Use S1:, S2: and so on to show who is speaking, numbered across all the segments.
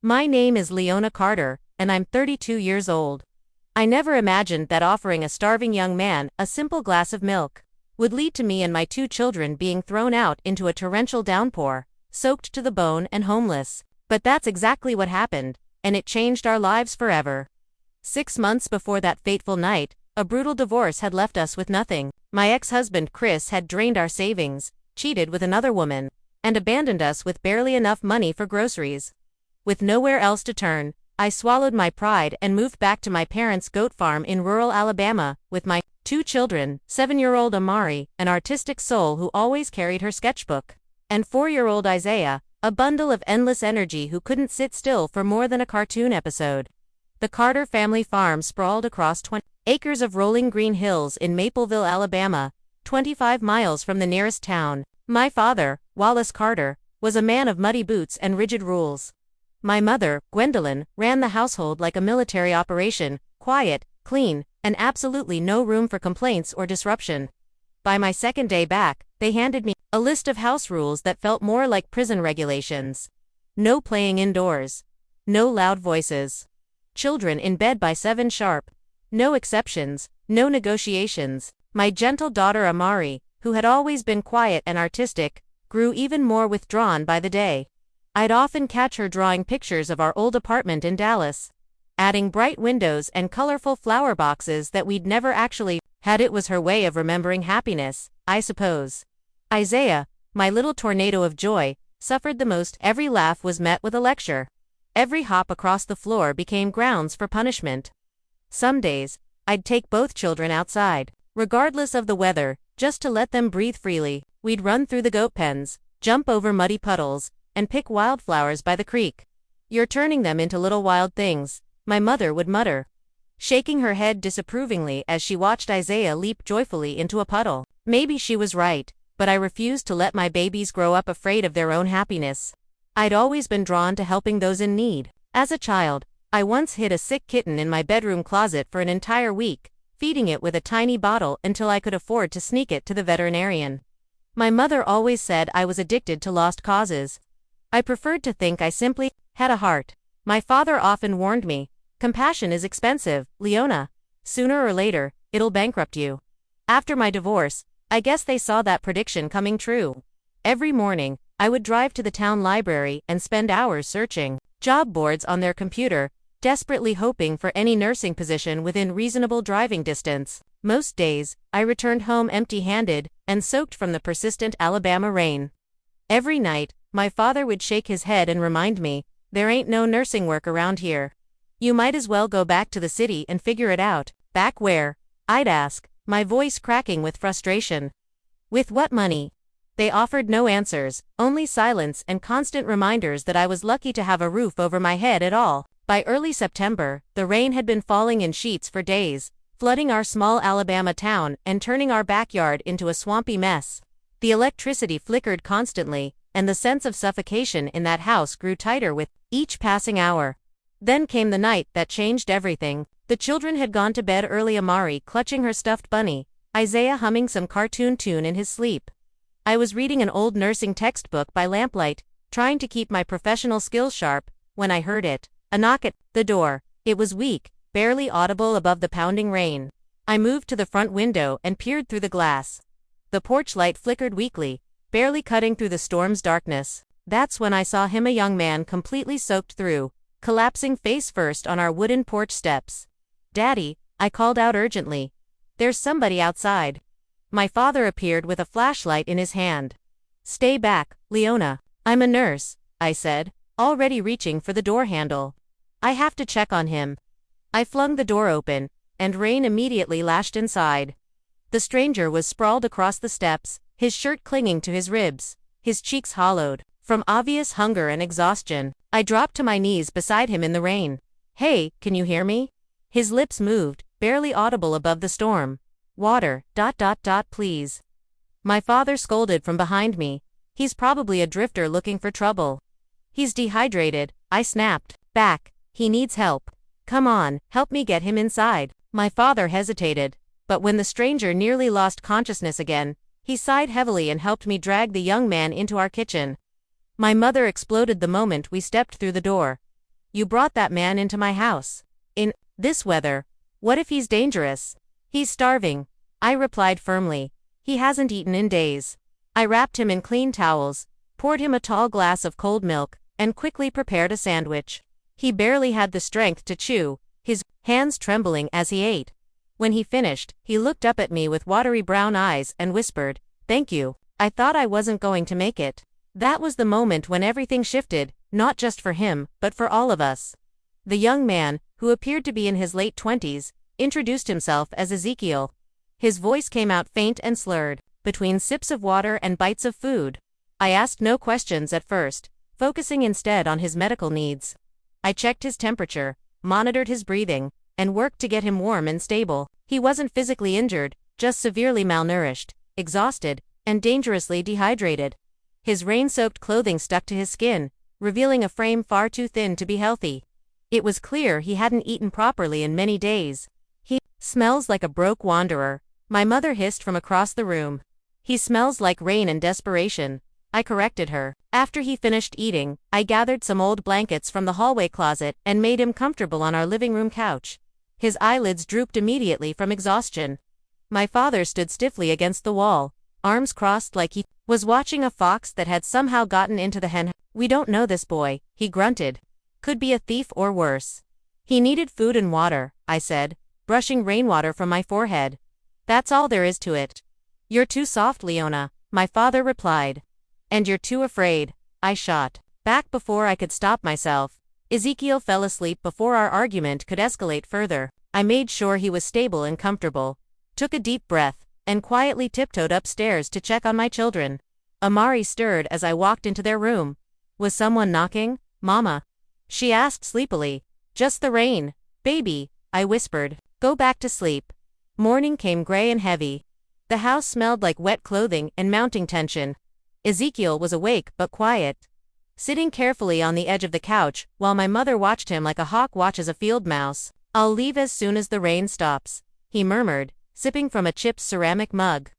S1: My name is Leona Carter, and I'm 32 years old. I never imagined that offering a starving young man a simple glass of milk would lead to me and my 2 children being thrown out into a torrential downpour, soaked to the bone and homeless. But that's exactly what happened, and it changed our lives forever. 6 months before that fateful night, a brutal divorce had left us with nothing. My ex-husband Chris had drained our savings, cheated with another woman, and abandoned us with barely enough money for groceries. With nowhere else to turn, I swallowed my pride and moved back to my parents' goat farm in rural Alabama, with my 2 children, 7-year-old Amari, an artistic soul who always carried her sketchbook, and 4-year-old Isaiah, a bundle of endless energy who couldn't sit still for more than a cartoon episode. The Carter family farm sprawled across 20 acres of rolling green hills in Mapleville, Alabama, 25 miles from the nearest town. My father, Wallace Carter, was a man of muddy boots and rigid rules. My mother, Gwendolyn, ran the household like a military operation, quiet, clean, and absolutely no room for complaints or disruption. By my second day back, they handed me a list of house rules that felt more like prison regulations. No playing indoors. No loud voices. Children in bed by 7 sharp. No exceptions, no negotiations. My gentle daughter Amari, who had always been quiet and artistic, grew even more withdrawn by the day. I'd often catch her drawing pictures of our old apartment in Dallas, adding bright windows and colorful flower boxes that we'd never actually had. It was her way of remembering happiness, I suppose. Isaiah, my little tornado of joy, suffered the most. Every laugh was met with a lecture. Every hop across the floor became grounds for punishment. Some days, I'd take both children outside, regardless of the weather, just to let them breathe freely. We'd run through the goat pens, jump over muddy puddles, and pick wildflowers by the creek. "You're turning them into little wild things," my mother would mutter, shaking her head disapprovingly as she watched Isaiah leap joyfully into a puddle. Maybe she was right, but I refused to let my babies grow up afraid of their own happiness. I'd always been drawn to helping those in need. As a child, I once hid a sick kitten in my bedroom closet for an entire week, feeding it with a tiny bottle until I could afford to sneak it to the veterinarian. My mother always said I was addicted to lost causes. I preferred to think I simply had a heart. My father often warned me, "Compassion is expensive, Leona. Sooner or later, it'll bankrupt you." After my divorce, I guess they saw that prediction coming true. Every morning, I would drive to the town library and spend hours searching job boards on their computer, desperately hoping for any nursing position within reasonable driving distance. Most days, I returned home empty-handed and soaked from the persistent Alabama rain. Every night, my father would shake his head and remind me, "There ain't no nursing work around here. You might as well go back to the city and figure it out." "Back where?" I'd ask, my voice cracking with frustration. "With what money?" They offered no answers, only silence and constant reminders that I was lucky to have a roof over my head at all. By early September, the rain had been falling in sheets for days, flooding our small Alabama town and turning our backyard into a swampy mess. The electricity flickered constantly, and the sense of suffocation in that house grew tighter with each passing hour. Then came the night that changed everything. The children had gone to bed early, Amari clutching her stuffed bunny, Isaiah humming some cartoon tune in his sleep. I was reading an old nursing textbook by lamplight, trying to keep my professional skills sharp, when I heard it. A knock at the door. It was weak, barely audible above the pounding rain. I moved to the front window and peered through the glass. The porch light flickered weakly, barely cutting through the storm's darkness. That's when I saw him, a young man completely soaked through, collapsing face first on our wooden porch steps. "Daddy," I called out urgently. "There's somebody outside." My father appeared with a flashlight in his hand. "Stay back, Leona. I'm a nurse," I said, already reaching for the door handle. "I have to check on him." I flung the door open, and rain immediately lashed inside. The stranger was sprawled across the steps, his shirt clinging to his ribs, his cheeks hollowed from obvious hunger and exhaustion. I dropped to my knees beside him in the rain. "Hey, can you hear me?" His lips moved, barely audible above the storm. "Water, please." My father scolded from behind me. "He's probably a drifter looking for trouble." "He's dehydrated," I snapped back. "He needs help. Come on, help me get him inside." My father hesitated, but when the stranger nearly lost consciousness again, he sighed heavily and helped me drag the young man into our kitchen. My mother exploded the moment we stepped through the door. You brought that man into my house. In this weather. What if he's dangerous? He's starving, I replied firmly. He hasn't eaten in days. I wrapped him in clean towels, poured him a tall glass of cold milk, and quickly prepared a sandwich. He barely had the strength to chew, his hands trembling as he ate. When he finished, he looked up at me with watery brown eyes and whispered, "Thank you. I thought I wasn't going to make it." That was the moment when everything shifted, not just for him, but for all of us. The young man, who appeared to be in his late 20s, introduced himself as Ezekiel. His voice came out faint and slurred, between sips of water and bites of food. I asked no questions at first, focusing instead on his medical needs. I checked his temperature, monitored his breathing, and worked to get him warm and stable. He wasn't physically injured, just severely malnourished, exhausted, and dangerously dehydrated. His rain-soaked clothing stuck to his skin, revealing a frame far too thin to be healthy. It was clear he hadn't eaten properly in many days. "He smells like a broke wanderer," my mother hissed from across the room. "He smells like rain and desperation," I corrected her. After he finished eating, I gathered some old blankets from the hallway closet and made him comfortable on our living room couch. His eyelids drooped immediately from exhaustion. My father stood stiffly against the wall, arms crossed like he was watching a fox that had somehow gotten into the hen. "We don't know this boy," he grunted. "Could be a thief or worse." "He needed food and water," I said, brushing rainwater from my forehead. "That's all there is to it." "You're too soft, Leona," my father replied. "And you're too afraid," I shot back before I could stop myself. Ezekiel fell asleep before our argument could escalate further. I made sure he was stable and comfortable, took a deep breath, and quietly tiptoed upstairs to check on my children. Amari stirred as I walked into their room. "Was someone knocking, Mama?" she asked sleepily. "Just the rain, baby," I whispered. "Go back to sleep." Morning came gray and heavy. The house smelled like wet clothing and mounting tension. Ezekiel was awake but quiet, sitting carefully on the edge of the couch while my mother watched him like a hawk watches a field mouse. "I'll leave as soon as the rain stops," he murmured, sipping from a chipped ceramic mug.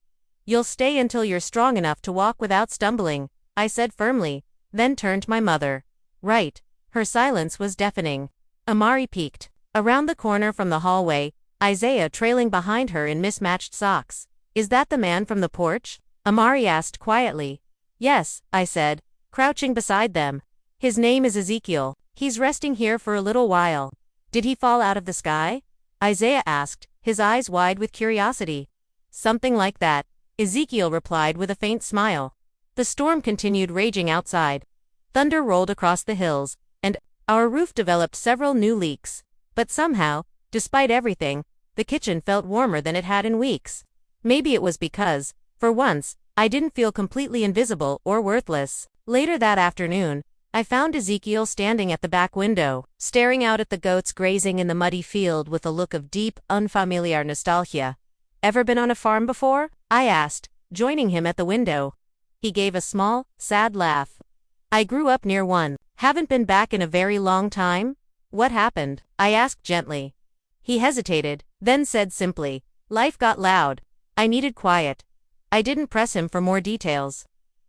S1: "You'll stay until you're strong enough to walk without stumbling," I said firmly, then turned to my mother. "Right." Her silence was deafening. Amari peeked around the corner from the hallway, Isaiah trailing behind her in mismatched socks. "Is that the man from the porch?" Amari asked quietly. "Yes," I said, crouching beside them. "His name is Ezekiel. He's resting here for a little while." "Did he fall out of the sky?" Isaiah asked, his eyes wide with curiosity. "Something like that," Ezekiel replied with a faint smile. The storm continued raging outside. Thunder rolled across the hills, and our roof developed several new leaks. But somehow, despite everything, the kitchen felt warmer than it had in weeks. Maybe it was because, for once, I didn't feel completely invisible or worthless. Later that afternoon, I found Ezekiel standing at the back window, staring out at the goats grazing in the muddy field with a look of deep, unfamiliar nostalgia. "Ever been on a farm before?" I asked, joining him at the window. He gave a small, sad laugh. "I grew up near one. Haven't been back in a very long time." "What happened?" I asked gently. He hesitated, then said simply, "Life got loud. I needed quiet." I didn't press him for more details.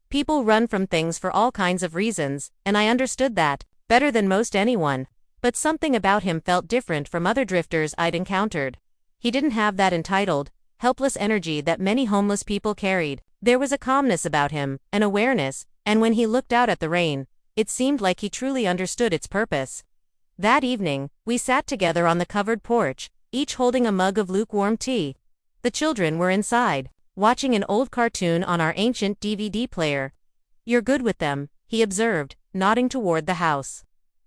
S1: People run from things for all kinds of reasons, and I understood that better than most anyone. But something about him felt different from other drifters I'd encountered. He didn't have that entitled, helpless energy that many homeless people carried. There was a calmness about him, an awareness, and when he looked out at the rain, it seemed like he truly understood its purpose. That evening, we sat together on the covered porch, each holding a mug of lukewarm tea. The children were inside, watching an old cartoon on our ancient DVD player. "You're good with them," he observed, nodding toward the house.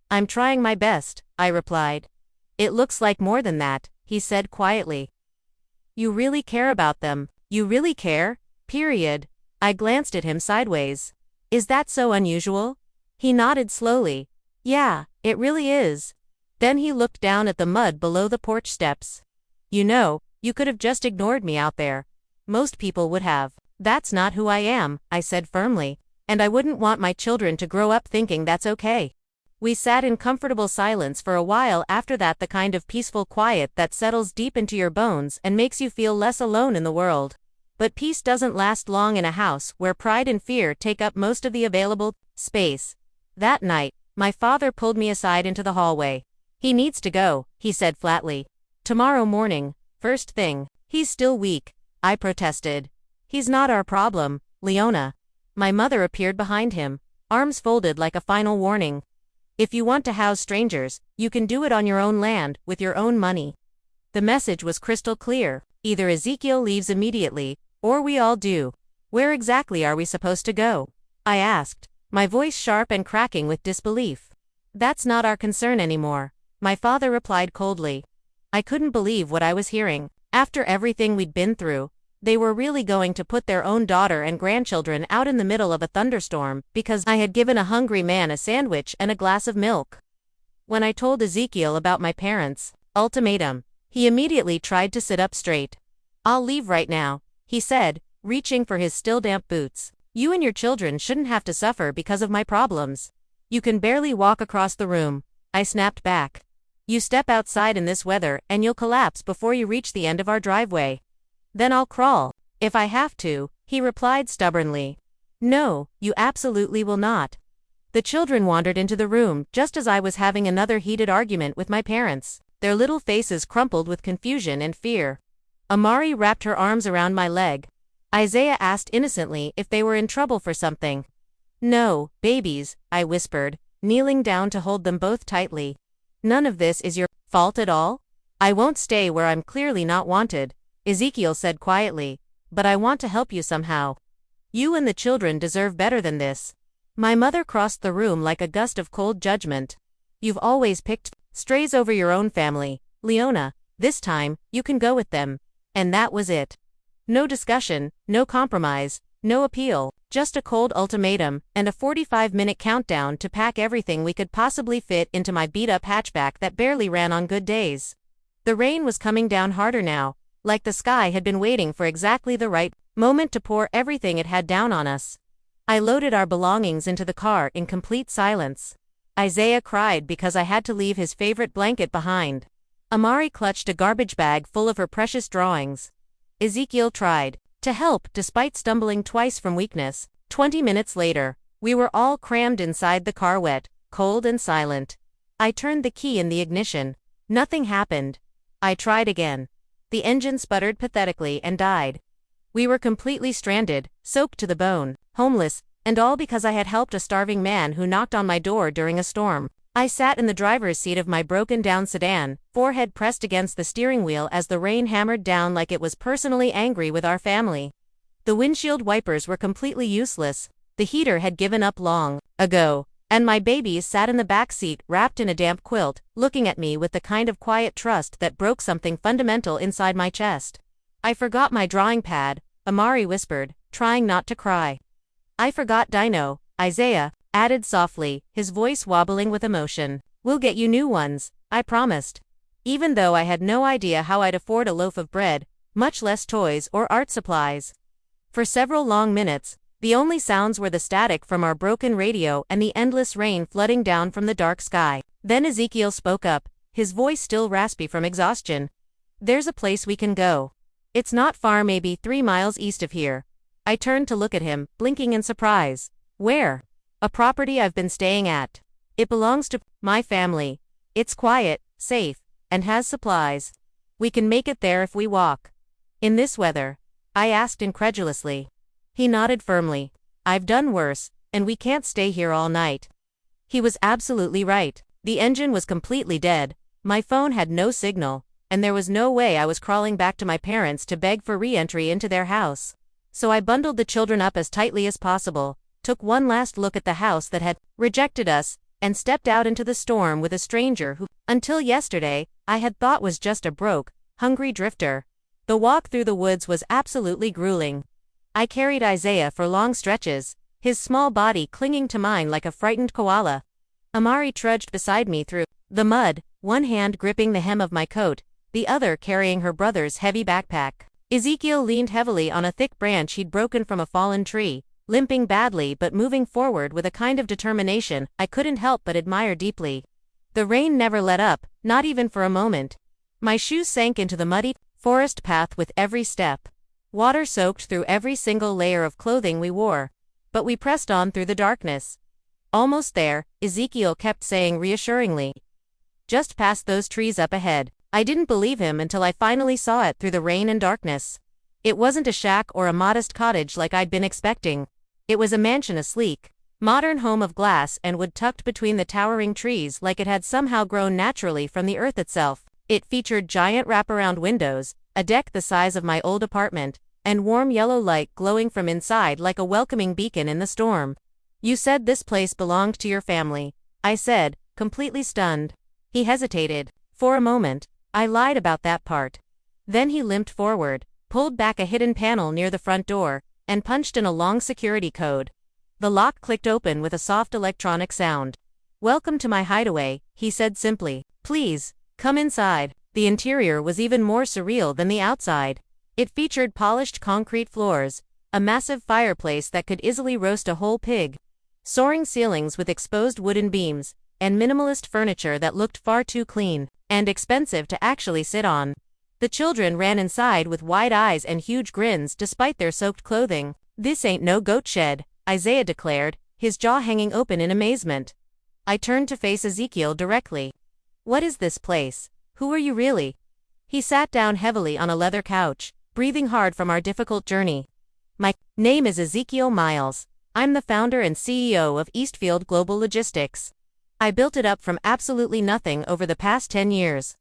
S1: "I'm trying my best," I replied. "It looks like more than that," he said quietly. "You really care about them. You really care? Period." I glanced at him sideways. "Is that so unusual?" He nodded slowly. "Yeah, it really is." Then he looked down at the mud below the porch steps. "You know, you could have just ignored me out there. Most people would have." "That's not who I am," I said firmly, "and I wouldn't want my children to grow up thinking that's okay." We sat in comfortable silence for a while after that, the kind of peaceful quiet that settles deep into your bones and makes you feel less alone in the world. But peace doesn't last long in a house where pride and fear take up most of the available space. That night, My father pulled me aside into the hallway. He needs to go, he said flatly. Tomorrow morning, first thing. He's still weak, I protested. He's not our problem, Leona. My mother appeared behind him, arms folded like a final warning. If you want to house strangers, you can do it on your own land, with your own money. The message was crystal clear. Either Ezekiel leaves immediately, or we all do. Where exactly are we supposed to go? I asked, my voice sharp and cracking with disbelief. That's not our concern anymore, my father replied coldly. I couldn't believe what I was hearing. After everything we'd been through, they were really going to put their own daughter and grandchildren out in the middle of a thunderstorm because I had given a hungry man a sandwich and a glass of milk. When I told Ezekiel about my parents' ultimatum, he immediately tried to sit up straight. I'll leave right now, he said, reaching for his still damp boots. You and your children shouldn't have to suffer because of my problems. You can barely walk across the room, I snapped back. You step outside in this weather and you'll collapse before you reach the end of our driveway. Then I'll crawl, if I have to, he replied stubbornly. No, you absolutely will not. The children wandered into the room just as I was having another heated argument with my parents, their little faces crumpled with confusion and fear. Amari wrapped her arms around my leg. Isaiah asked innocently if they were in trouble for something. No, babies, I whispered, kneeling down to hold them both tightly. None of this is your fault at all? I won't stay where I'm clearly not wanted, Ezekiel said quietly, but I want to help you somehow. You and the children deserve better than this. My mother crossed the room like a gust of cold judgment. You've always picked strays over your own family, Leona. This time, you can go with them. And that was it. No discussion, no compromise, no appeal, just a cold ultimatum and a 45-minute countdown to pack everything we could possibly fit into my beat-up hatchback that barely ran on good days. The rain was coming down harder now, like the sky had been waiting for exactly the right moment to pour everything it had down on us. I loaded our belongings into the car in complete silence. Isaiah cried because I had to leave his favorite blanket behind. Amari clutched a garbage bag full of her precious drawings. Ezekiel tried to help despite stumbling twice from weakness. 20 minutes later, we were all crammed inside the car, wet, cold and silent. I turned the key in the ignition. Nothing happened. I tried again. The engine sputtered pathetically and died. We were completely stranded, soaked to the bone, homeless, and all because I had helped a starving man who knocked on my door during a storm. I sat in the driver's seat of my broken-down sedan, forehead pressed against the steering wheel as the rain hammered down like it was personally angry with our family. The windshield wipers were completely useless, the heater had given up long ago, and my babies sat in the back seat wrapped in a damp quilt, looking at me with the kind of quiet trust that broke something fundamental inside my chest. I forgot my drawing pad, Amari whispered, trying not to cry. I forgot Dino, Isaiah added softly, his voice wobbling with emotion. We'll get you new ones, I promised. Even though I had no idea how I'd afford a loaf of bread, much less toys or art supplies. For several long minutes, the only sounds were the static from our broken radio and the endless rain flooding down from the dark sky. Then Ezekiel spoke up, his voice still raspy from exhaustion. There's a place we can go. It's not far, maybe 3 miles east of here. I turned to look at him, blinking in surprise. Where? A property I've been staying at. It belongs to my family. It's quiet, safe, and has supplies. We can make it there if we walk. In this weather? I asked incredulously. He nodded firmly. I've done worse, and we can't stay here all night. He was absolutely right. The engine was completely dead, my phone had no signal, and there was no way I was crawling back to my parents to beg for re-entry into their house. So I bundled the children up as tightly as possible, took one last look at the house that had rejected us, and stepped out into the storm with a stranger who, until yesterday, I had thought was just a broke, hungry drifter. The walk through the woods was absolutely grueling. I carried Isaiah for long stretches, his small body clinging to mine like a frightened koala. Amari trudged beside me through the mud, one hand gripping the hem of my coat, the other carrying her brother's heavy backpack. Ezekiel leaned heavily on a thick branch he'd broken from a fallen tree, limping badly but moving forward with a kind of determination I couldn't help but admire deeply. The rain never let up, not even for a moment. My shoes sank into the muddy forest path with every step. Water soaked through every single layer of clothing we wore. But we pressed on through the darkness. Almost there, Ezekiel kept saying reassuringly. Just past those trees up ahead. I didn't believe him until I finally saw it through the rain and darkness. It wasn't a shack or a modest cottage like I'd been expecting. It was a mansion, a sleek, modern home of glass and wood tucked between the towering trees like it had somehow grown naturally from the earth itself. It featured giant wraparound windows, a deck the size of my old apartment, and warm yellow light glowing from inside like a welcoming beacon in the storm. You said this place belonged to your family, I said, completely stunned. He hesitated. For a moment, I lied about that part. Then he limped forward, pulled back a hidden panel near the front door, and punched in a long security code. The lock clicked open with a soft electronic sound. Welcome to my hideaway, he said simply. Please, come inside. The interior was even more surreal than the outside. It featured polished concrete floors, a massive fireplace that could easily roast a whole pig, soaring ceilings with exposed wooden beams, and minimalist furniture that looked far too clean and expensive to actually sit on. The children ran inside with wide eyes and huge grins despite their soaked clothing. This ain't no goat shed, Isaiah declared, his jaw hanging open in amazement. I turned to face Ezekiel directly. What is this place? Who are you really? He sat down heavily on a leather couch, breathing hard from our difficult journey. My name is Ezekiel Miles. I'm the founder and CEO of Eastfield Global Logistics. I built it up from absolutely nothing over the past 10 years.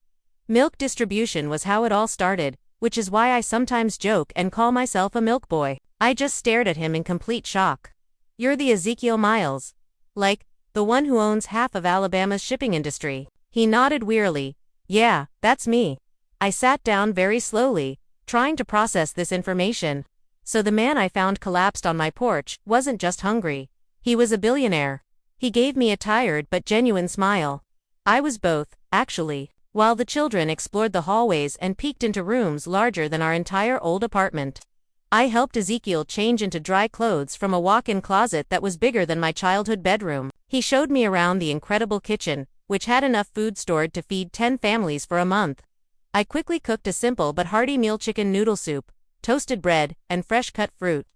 S1: Milk distribution was how it all started, which is why I sometimes joke and call myself a milk boy. I just stared at him in complete shock. You're the Ezekiel Miles. Like, the one who owns half of Alabama's shipping industry. He nodded wearily. Yeah, that's me. I sat down very slowly, trying to process this information. So the man I found collapsed on my porch wasn't just hungry. He was a billionaire. He gave me a tired but genuine smile. I was both, actually, while the children explored the hallways and peeked into rooms larger than our entire old apartment. I helped Ezekiel change into dry clothes from a walk-in closet that was bigger than my childhood bedroom. He showed me around the incredible kitchen, which had enough food stored to feed 10 families for a month. I quickly cooked a simple but hearty meal: chicken noodle soup, toasted bread, and fresh-cut fruit.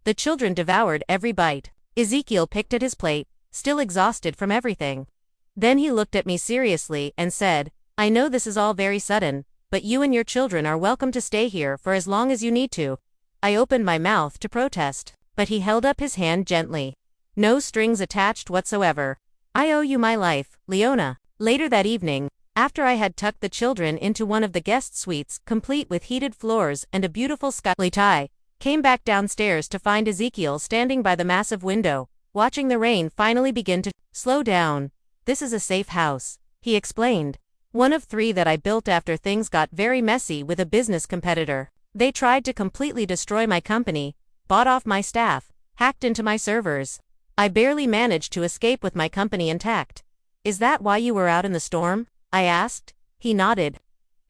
S1: The children devoured every bite. Ezekiel picked at his plate, still exhausted from everything. Then he looked at me seriously and said, I know this is all very sudden, but you and your children are welcome to stay here for as long as you need to. I opened my mouth to protest, but he held up his hand gently. No strings attached whatsoever. I owe you my life, Leona. Later that evening, after I had tucked the children into one of the guest suites, complete with heated floors and a beautiful skylight, I came back downstairs to find Ezekiel standing by the massive window, watching the rain finally begin to slow down. This is a safe house, he explained. One of 3 that I built after things got very messy with a business competitor. They tried to completely destroy my company, bought off my staff, hacked into my servers. I barely managed to escape with my company intact. Is that why you were out in the storm? I asked. He nodded.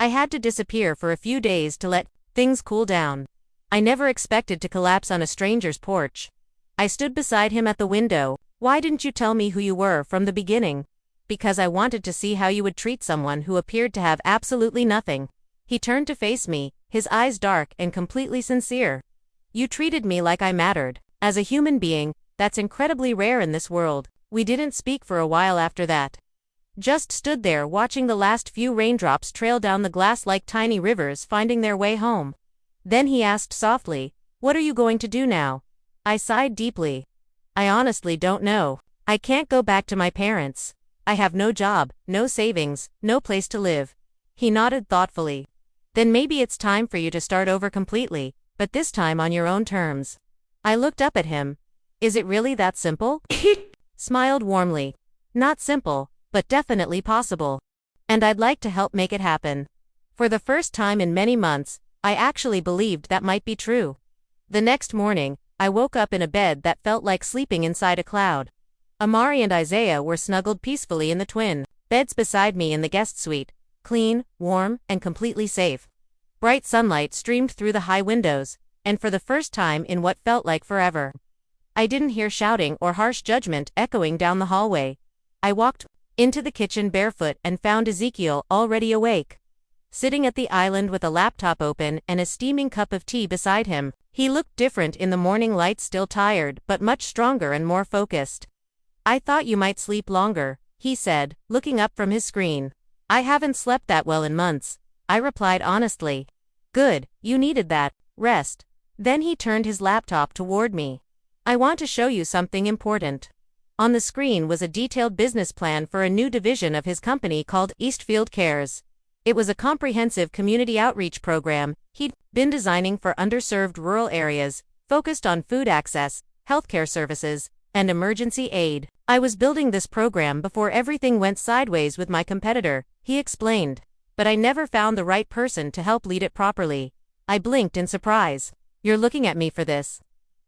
S1: I had to disappear for a few days to let things cool down. I never expected to collapse on a stranger's porch. I stood beside him at the window. Why didn't you tell me who you were from the beginning? Because I wanted to see how you would treat someone who appeared to have absolutely nothing. He turned to face me, his eyes dark and completely sincere. You treated me like I mattered. As a human being, that's incredibly rare in this world. We didn't speak for a while after that. Just stood there watching the last few raindrops trail down the glass like tiny rivers finding their way home. Then he asked softly, what are you going to do now? I sighed deeply. I honestly don't know. I can't go back to my parents. I have no job, no savings, no place to live. He nodded thoughtfully. Then maybe it's time for you to start over completely, but this time on your own terms. I looked up at him. Is it really that simple? Smiled warmly. Not simple, but definitely possible. And I'd like to help make it happen. For the first time in many months, I actually believed that might be true. The next morning, I woke up in a bed that felt like sleeping inside a cloud. Amari and Isaiah were snuggled peacefully in the twin beds beside me in the guest suite, clean, warm, and completely safe. Bright sunlight streamed through the high windows, and for the first time in what felt like forever, I didn't hear shouting or harsh judgment echoing down the hallway. I walked into the kitchen barefoot and found Ezekiel already awake. Sitting at the island with a laptop open and a steaming cup of tea beside him, he looked different in the morning light, still tired, but much stronger and more focused. I thought you might sleep longer, he said, looking up from his screen. I haven't slept that well in months, I replied honestly. Good, you needed that rest. Then he turned his laptop toward me. I want to show you something important. On the screen was a detailed business plan for a new division of his company called Eastfield Cares. It was a comprehensive community outreach program he'd been designing for underserved rural areas, focused on food access, healthcare services, and emergency aid. I was building this program before everything went sideways with my competitor, he explained. But I never found the right person to help lead it properly. I blinked in surprise. You're looking at me for this.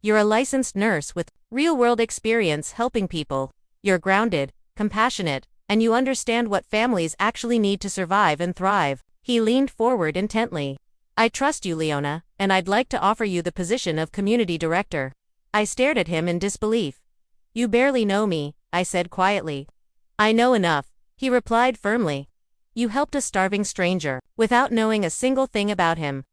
S1: You're a licensed nurse with real-world experience helping people. You're grounded, compassionate, and you understand what families actually need to survive and thrive. He leaned forward intently. I trust you, Leona, and I'd like to offer you the position of community director. I stared at him in disbelief. You barely know me, I said quietly. I know enough, he replied firmly. You helped a starving stranger, without knowing a single thing about him.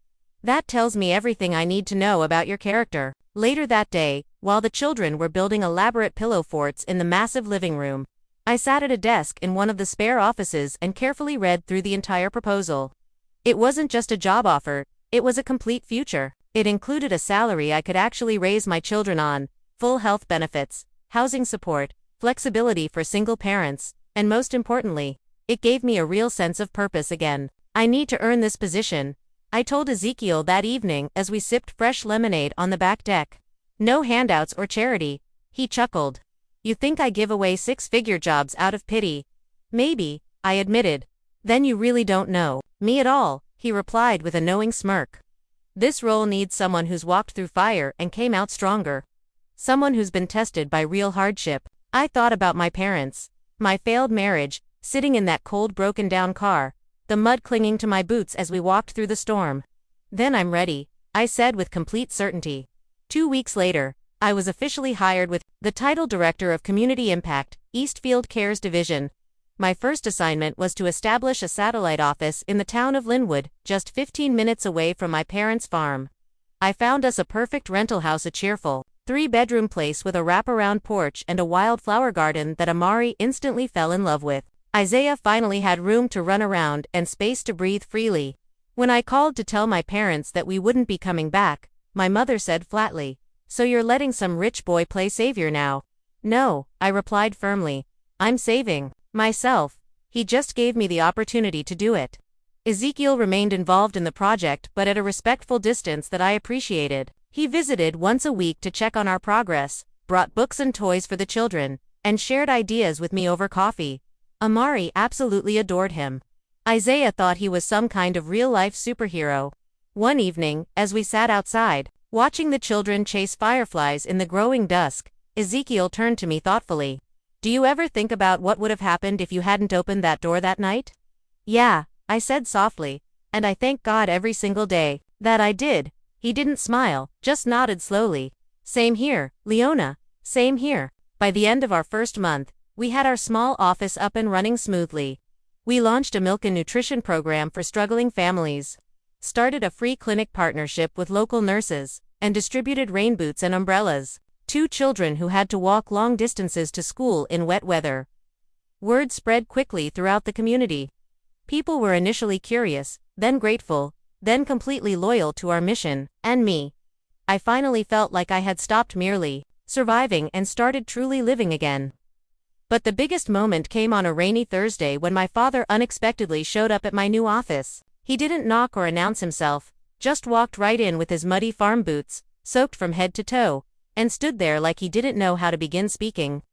S1: That tells me everything I need to know about your character. Later that day, while the children were building elaborate pillow forts in the massive living room, I sat at a desk in one of the spare offices and carefully read through the entire proposal. It wasn't just a job offer, it was a complete future. It included a salary I could actually raise my children on, full health benefits, housing support, flexibility for single parents, and most importantly, it gave me a real sense of purpose again. I need to earn this position, I told Ezekiel that evening as we sipped fresh lemonade on the back deck. No handouts or charity, he chuckled. You think I give away six-figure jobs out of pity? Maybe, I admitted. Then you really don't know me at all, he replied with a knowing smirk. This role needs someone who's walked through fire and came out stronger. Someone who's been tested by real hardship. I thought about my parents, my failed marriage, sitting in that cold broken-down car, the mud clinging to my boots as we walked through the storm. Then I'm ready, I said with complete certainty. 2 weeks later, I was officially hired with the title Director of Community Impact, Eastfield Cares Division. My first assignment was to establish a satellite office in the town of Linwood, just 15 minutes away from my parents' farm. I found us a perfect rental house, a cheerful, 3-bedroom place with a wraparound porch and a wildflower garden that Amari instantly fell in love with. Isaiah finally had room to run around and space to breathe freely. When I called to tell my parents that we wouldn't be coming back, my mother said flatly, "So you're letting some rich boy play savior now?" "No," I replied firmly. "I'm saving myself. He just gave me the opportunity to do it." Ezekiel remained involved in the project but at a respectful distance that I appreciated. He visited once a week to check on our progress, brought books and toys for the children, and shared ideas with me over coffee. Amari absolutely adored him. Isaiah thought he was some kind of real-life superhero. One evening, as we sat outside, watching the children chase fireflies in the growing dusk, Ezekiel turned to me thoughtfully. "Do you ever think about what would have happened if you hadn't opened that door that night?" "Yeah," I said softly, "and I thank God every single day that I did." He didn't smile, just nodded slowly. "Same here, Leona, same here." By the end of our first month, we had our small office up and running smoothly. We launched a milk and nutrition program for struggling families, started a free clinic partnership with local nurses, and distributed rain boots and umbrellas to children who had to walk long distances to school in wet weather. Word spread quickly throughout the community. People were initially curious, then grateful, then completely loyal to our mission, and me. I finally felt like I had stopped merely surviving and started truly living again. But the biggest moment came on a rainy Thursday when my father unexpectedly showed up at my new office. He didn't knock or announce himself, just walked right in with his muddy farm boots, soaked from head to toe, and stood there like he didn't know how to begin speaking.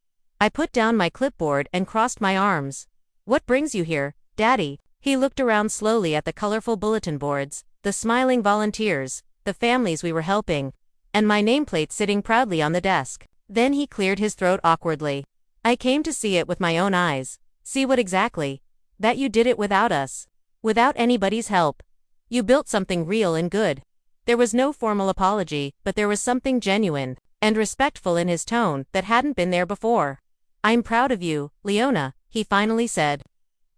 S1: I put down my clipboard and crossed my arms. "What brings you here, Daddy?" He looked around slowly at the colorful bulletin boards, the smiling volunteers, the families we were helping, and my nameplate sitting proudly on the desk. Then he cleared his throat awkwardly. "I came to see it with my own eyes." "See what exactly?" "That you did it without us. Without anybody's help. You built something real and good." There was no formal apology, but there was something genuine and respectful in his tone that hadn't been there before. "I'm proud of you, Leona," he finally said.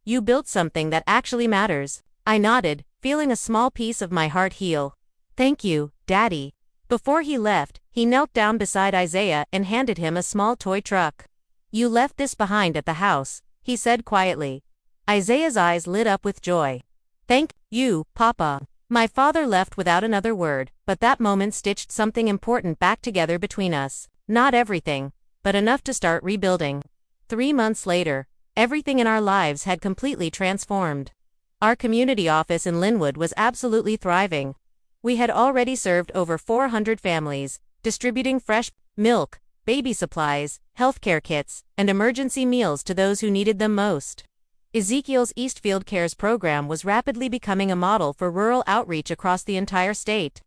S1: "You built something that actually matters." I nodded, feeling a small piece of my heart heal. "Thank you, Daddy." Before he left, he knelt down beside Isaiah and handed him a small toy truck. You left this behind at the house, he said quietly. Isaiah's eyes lit up with joy. Thank you, Papa. My father left without another word, but that moment stitched something important back together between us. Not everything, but enough to start rebuilding. 3 months later, everything in our lives had completely transformed. Our community office in Linwood was absolutely thriving. We had already served over 400 families, distributing fresh milk, baby supplies, healthcare kits, and emergency meals to those who needed them most. Ezekiel's Eastfield Cares program was rapidly becoming a model for rural outreach across the entire state.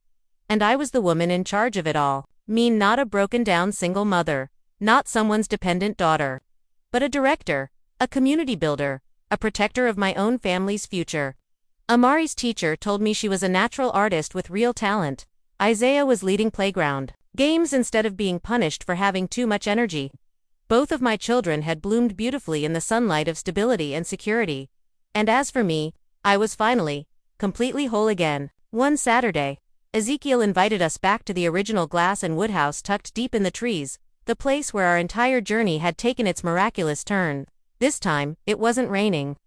S1: And I was the woman in charge of it all. Me, not a broken-down single mother, not someone's dependent daughter, but a director, a community builder, a protector of my own family's future. Amari's teacher told me she was a natural artist with real talent. Isaiah was leading playground games instead of being punished for having too much energy. Both of my children had bloomed beautifully in the sunlight of stability and security. And as for me, I was finally completely whole again. One Saturday, Ezekiel invited us back to the original glass and wood house tucked deep in the trees, the place where our entire journey had taken its miraculous turn. This time, it wasn't raining.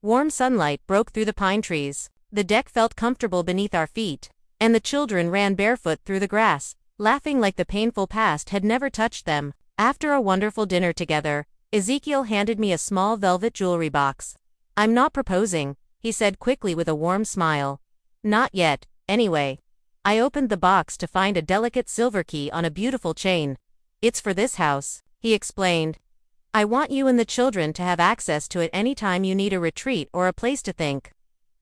S1: Warm sunlight broke through the pine trees. The deck felt comfortable beneath our feet, and the children ran barefoot through the grass, laughing like the painful past had never touched them. After a wonderful dinner together, Ezekiel handed me a small velvet jewelry box. I'm not proposing, he said quickly with a warm smile. Not yet, anyway. I opened the box to find a delicate silver key on a beautiful chain. It's for this house, he explained. I want you and the children to have access to it anytime you need a retreat or a place to think.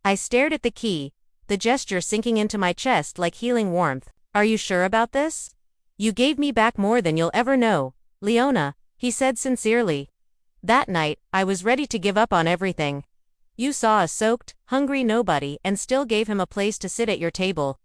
S1: I stared at the key, the gesture sinking into my chest like healing warmth. Are you sure about this? You gave me back more than you'll ever know, Leona, he said sincerely. That night, I was ready to give up on everything. You saw a soaked, hungry nobody and still gave him a place to sit at your table.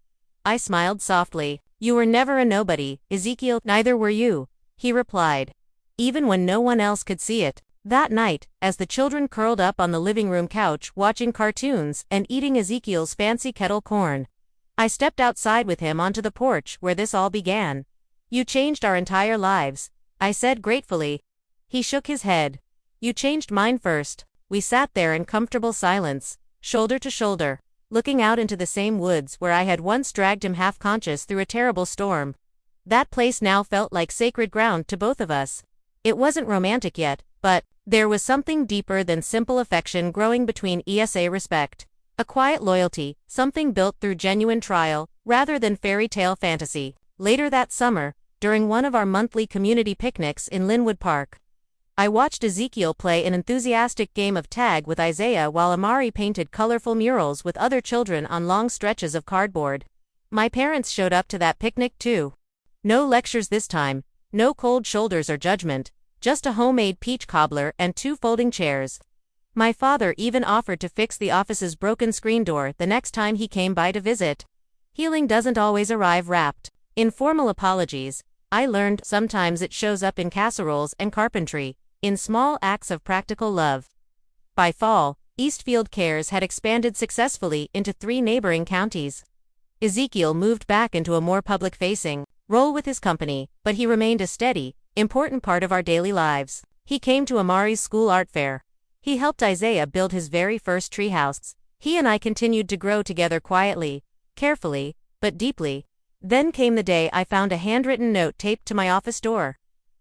S1: I smiled softly. You were never a nobody, Ezekiel. Neither were you, he replied. Even when no one else could see it. That night, as the children curled up on the living room couch watching cartoons and eating Ezekiel's fancy kettle corn, I stepped outside with him onto the porch where this all began. You changed our entire lives, I said gratefully. He shook his head. You changed mine first. We sat there in comfortable silence, shoulder to shoulder, looking out into the same woods where I had once dragged him half-conscious through a terrible storm. That place now felt like sacred ground to both of us. It wasn't romantic yet, but there was something deeper than simple affection growing between ESA respect. A quiet loyalty, something built through genuine trial, rather than fairy tale fantasy. Later that summer, during one of our monthly community picnics in Linwood Park, I watched Ezekiel play an enthusiastic game of tag with Isaiah while Amari painted colorful murals with other children on long stretches of cardboard. My parents showed up to that picnic too. No lectures this time, no cold shoulders or judgment, just a homemade peach cobbler and 2 folding chairs. My father even offered to fix the office's broken screen door the next time he came by to visit. Healing doesn't always arrive wrapped in formal apologies. I learned sometimes it shows up in casseroles and carpentry, in small acts of practical love. By fall, Eastfield Cares had expanded successfully into 3 neighboring counties. Ezekiel moved back into a more public-facing role with his company, but he remained a steady, important part of our daily lives. He came to Amari's school art fair. He helped Isaiah build his very first treehouse. He and I continued to grow together quietly, carefully, but deeply. Then came the day I found a handwritten note taped to my office door.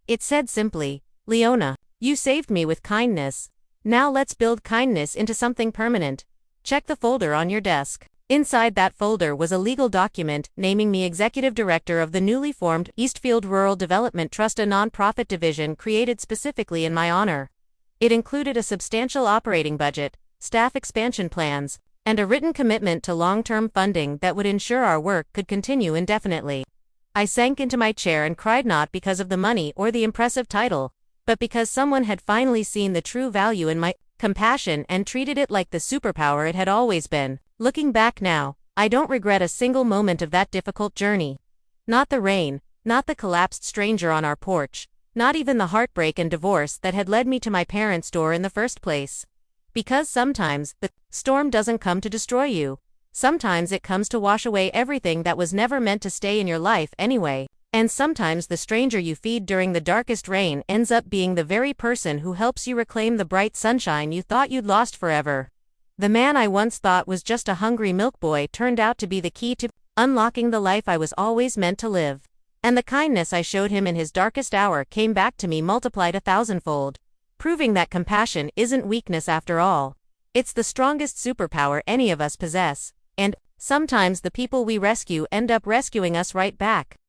S1: It said simply, Leona, you saved me with kindness. Now let's build kindness into something permanent. Check the folder on your desk. Inside that folder was a legal document naming me executive director of the newly formed Eastfield Rural Development Trust, a nonprofit division created specifically in my honor. It included a substantial operating budget, staff expansion plans, and a written commitment to long-term funding that would ensure our work could continue indefinitely. I sank into my chair and cried, not because of the money or the impressive title, but because someone had finally seen the true value in my compassion and treated it like the superpower it had always been. Looking back now, I don't regret a single moment of that difficult journey. Not the rain, not the collapsed stranger on our porch, not even the heartbreak and divorce that had led me to my parents' door in the first place. Because sometimes, the storm doesn't come to destroy you. Sometimes it comes to wash away everything that was never meant to stay in your life anyway. And sometimes the stranger you feed during the darkest rain ends up being the very person who helps you reclaim the bright sunshine you thought you'd lost forever. The man I once thought was just a hungry milk boy turned out to be the key to unlocking the life I was always meant to live. And the kindness I showed him in his darkest hour came back to me multiplied 1,000-fold, proving that compassion isn't weakness after all. It's the strongest superpower any of us possess, and sometimes the people we rescue end up rescuing us right back.